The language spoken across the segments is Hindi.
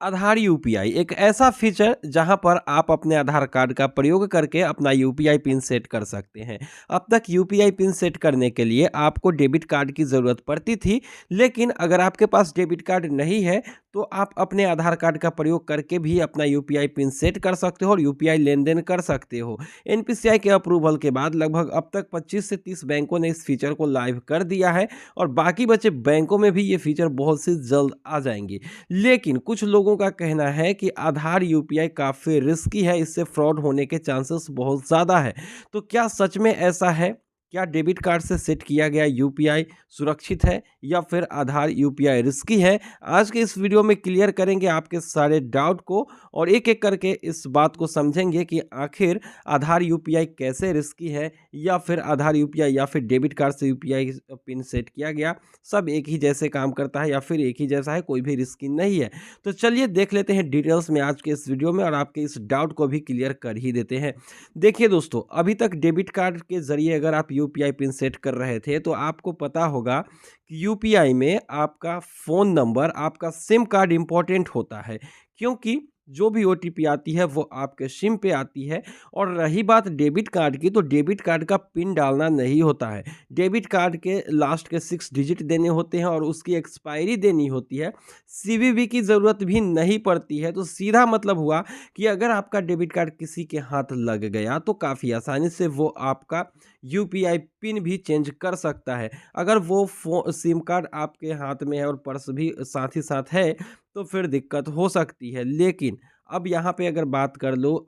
आधार यूपीआई एक ऐसा फीचर जहां पर आप अपने आधार कार्ड का प्रयोग करके अपना यूपीआई पिन सेट कर सकते हैं। अब तक यूपीआई पिन सेट करने के लिए आपको डेबिट कार्ड की ज़रूरत पड़ती थी, लेकिन अगर आपके पास डेबिट कार्ड नहीं है तो आप अपने आधार कार्ड का प्रयोग करके भी अपना यूपीआई पिन सेट कर सकते हो और यूपीआई लेन-देन कर सकते हो। एनपीसीआई के अप्रूवल के बाद लगभग अब तक 25 से 30 बैंकों ने इस फीचर को लाइव कर दिया है और बाकी बचे बैंकों में भी ये फीचर बहुत सी जल्द आ जाएंगे। लेकिन कुछ लोगों का कहना है कि आधार यूपीआई काफ़ी रिस्की है, इससे फ्रॉड होने के चांसेस बहुत ज़्यादा है। तो क्या सच में ऐसा है? क्या डेबिट कार्ड से सेट किया गया यूपीआई सुरक्षित है या फिर आधार यूपीआई रिस्की है? आज के इस वीडियो में क्लियर करेंगे आपके सारे डाउट को और एक-एक करके इस बात को समझेंगे कि आखिर आधार यूपीआई कैसे रिस्की है या फिर आधार यूपीआई या फिर डेबिट कार्ड से यूपीआई पिन सेट किया गया, सब एक ही जैसे काम करता है या फिर एक ही जैसा है, कोई भी रिस्की नहीं है। तो चलिए देख लेते हैं डिटेल्स में आज के इस वीडियो में और आपके इस डाउट को भी क्लियर कर ही देते हैं। देखिए दोस्तों, अभी तक डेबिट कार्ड के ज़रिए अगर आप यूपीआई पिन सेट कर रहे थे तो आपको पता होगा कि यूपीआई में आपका फ़ोन नंबर, आपका सिम कार्ड इम्पोर्टेंट होता है, क्योंकि जो भी ओटीपी आती है वो आपके सिम पे आती है। और रही बात डेबिट कार्ड की, तो डेबिट कार्ड का पिन डालना नहीं होता है। डेबिट कार्ड के लास्ट के 6 डिजिट देने होते हैं और उसकी एक्सपायरी देनी होती है। सीवीवी की ज़रूरत भी नहीं पड़ती है। तो सीधा मतलब हुआ कि अगर आपका डेबिट कार्ड किसी के हाथ लग गया तो काफ़ी आसानी से वो आपका यूपीआई पिन भी चेंज कर सकता है। अगर वो सिम कार्ड आपके हाथ में है और पर्स भी साथ ही साथ है तो फिर दिक्कत हो सकती है। लेकिन अब यहाँ पे अगर बात कर लो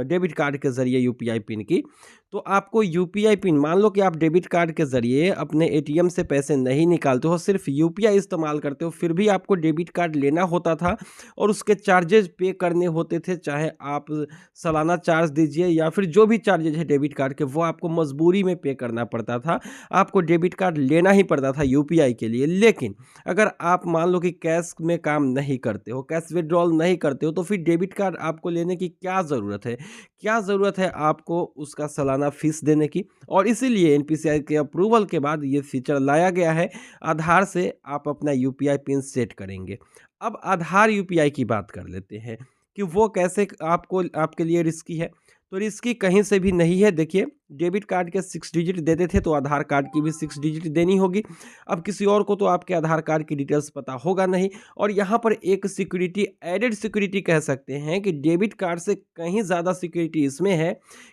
डेबिट कार्ड के ज़रिए यूपीआई पिन की, तो आपको यूपीआई पिन, मान लो कि आप डेबिट कार्ड के ज़रिए अपने एटीएम से पैसे नहीं निकालते हो, सिर्फ यूपीआई इस्तेमाल करते हो, फिर भी आपको डेबिट कार्ड लेना होता था और उसके चार्जेज़ पे करने होते थे। चाहे आप सालाना चार्ज दीजिए या फिर जो भी चार्जेज़ है डेबिट कार्ड के, वो आपको मजबूरी में पे करना पड़ता था। आपको डेबिट कार्ड लेना ही पड़ता था यूपीआई के लिए। लेकिन अगर आप मान लो कि कैश में काम नहीं करते हो, कैश विथड्रॉल नहीं करते हो, तो फिर डेबिट कार्ड आपको लेने की क्या ज़रूरत है? क्या ज़रूरत है आपको उसका सालाना फ़ीस देने की? और इसीलिए एनपीसीआई के अप्रूवल के बाद ये फ़ीचर लाया गया है, आधार से आप अपना यूपीआई पिन सेट करेंगे। अब आधार यूपीआई की बात कर लेते हैं कि वो कैसे आपको आपके लिए रिस्की है। तो रिस्की कहीं से भी नहीं है। देखिए, डेबिट कार्ड के 6 डिजिट देते थे तो आधार कार्ड की भी 6 डिजिट देनी होगी। अब किसी और को तो आपके आधार कार्ड की डिटेल्स पता होगा नहीं। और यहाँ पर एक सिक्योरिटी, एडेड सिक्योरिटी कह सकते हैं कि डेबिट कार्ड से कहीं ज़्यादा सिक्योरिटी इसमें है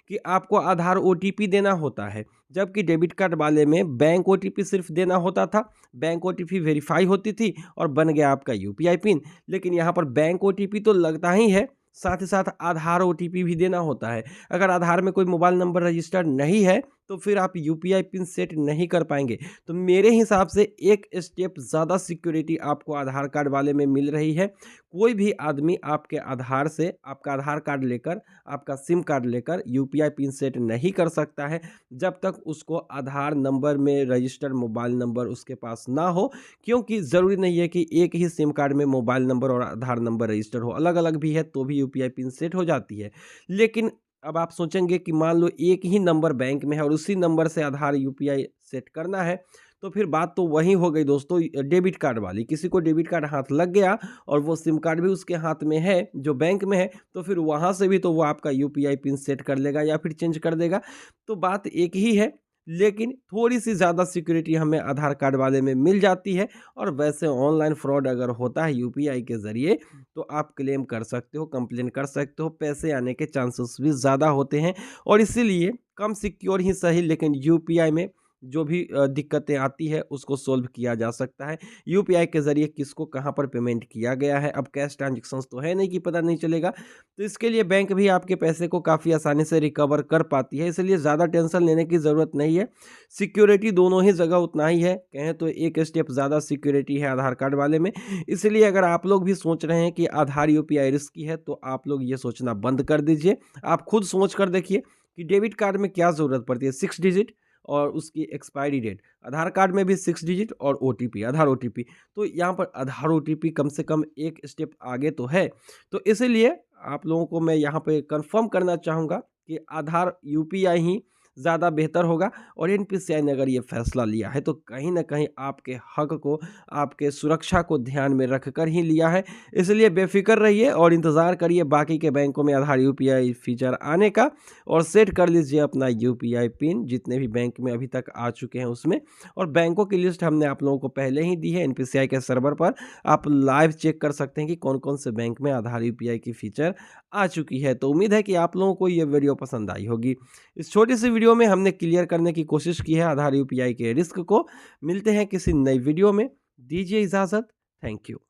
कि आपको आधार ओटीपी देना होता है। जबकि डेबिट कार्ड वाले में बैंक ओटीपी सिर्फ देना होता था, बैंक ओटीपी वेरीफाई होती थी और बन गया आपका यूपीआई पिन। लेकिन यहाँ पर बैंक ओटीपी तो लगता ही है, साथ ही साथ आधार ओटीपी भी देना होता है। अगर आधार में कोई मोबाइल नंबर रजिस्टर्ड नहीं है तो फिर आप यूपीआई पिन सेट नहीं कर पाएँगे। तो मेरे हिसाब से एक स्टेप ज़्यादा सिक्योरिटी आपको आधार कार्ड वाले में मिल रही है। कोई भी आदमी आपके आधार से, आपका आधार कार्ड लेकर, आपका सिम कार्ड लेकर यूपीआई पिन सेट नहीं कर सकता है, जब तक उसको आधार नंबर में रजिस्टर्ड मोबाइल नंबर उसके पास ना हो। क्योंकि ज़रूरी नहीं है कि एक ही सिम कार्ड में मोबाइल नंबर और आधार नंबर रजिस्टर हो, अलग-अलग भी है तो भी यूपीआई पिन सेट हो जाती है। लेकिन अब आप सोचेंगे कि मान लो एक ही नंबर बैंक में है और उसी नंबर से आधार यूपीआई सेट करना है, तो फिर बात तो वही हो गई दोस्तों, डेबिट कार्ड वाली। किसी को डेबिट कार्ड हाथ लग गया और वो सिम कार्ड भी उसके हाथ में है जो बैंक में है, तो फिर वहाँ से भी तो वो आपका यूपीआई पिन सेट कर लेगा या फिर चेंज कर देगा। तो बात एक ही है, लेकिन थोड़ी-सी ज़्यादा सिक्योरिटी हमें आधार कार्ड वाले में मिल जाती है। और वैसे ऑनलाइन फ्रॉड अगर होता है यूपीआई के ज़रिए तो आप क्लेम कर सकते हो, कंप्लेन कर सकते हो, पैसे आने के चांसेस भी ज़्यादा होते हैं। और इसीलिए कम सिक्योर ही सही, लेकिन यूपीआई में जो भी दिक्कतें आती है उसको सॉल्व किया जा सकता है। यूपीआई के ज़रिए किसको कहाँ पर पेमेंट किया गया है, अब कैश ट्रांज़ैक्शंस तो है नहीं कि पता नहीं चलेगा। तो इसके लिए बैंक भी आपके पैसे को काफ़ी आसानी से रिकवर कर पाती है, इसलिए ज़्यादा टेंशन लेने की ज़रूरत नहीं है। सिक्योरिटी दोनों ही जगह उतना ही है, कहें तो एक स्टेप ज़्यादा सिक्योरिटी है आधार कार्ड वाले में। इसलिए अगर आप लोग भी सोच रहे हैं कि आधार यूपीआई रिस्की है, तो आप लोग ये सोचना बंद कर दीजिए। आप खुद सोच कर देखिए कि डेबिट कार्ड में क्या ज़रूरत पड़ती है, 6 डिजिट और उसकी एक्सपायरी डेट। आधार कार्ड में भी 6 डिजिट और ओटीपी, आधार ओटीपी। तो यहाँ पर आधार ओटीपी कम से कम एक स्टेप आगे तो है। तो इसीलिए आप लोगों को मैं यहाँ पे कन्फर्म करना चाहूँगा कि आधार यूपीआई ही ज़्यादा बेहतर होगा। और एनपीसीआई ने अगर ये फैसला लिया है तो कहीं न कहीं आपके हक को, आपके सुरक्षा को ध्यान में रखकर ही लिया है। इसलिए बेफ़िक्र रहिए और इंतज़ार करिए बाकी के बैंकों में आधार यूपीआई फीचर आने का, और सेट कर लीजिए अपना यूपीआई पिन जितने भी बैंक में अभी तक आ चुके हैं उसमें। और बैंकों की लिस्ट हमने आप लोगों को पहले ही दी है एनपीसीआई के सर्वर पर। आप लाइव चेक कर सकते हैं कि कौन-कौन से बैंक में आधार यूपीआई की फीचर आ चुकी है। तो उम्मीद है कि आप लोगों को ये वीडियो पसंद आई होगी। इस छोटी-सी वीडियो में हमने क्लियर करने की कोशिश की है आधार यूपीआई के रिस्क को। मिलते हैं किसी नई वीडियो में। दीजिए इजाज़त। Thank you.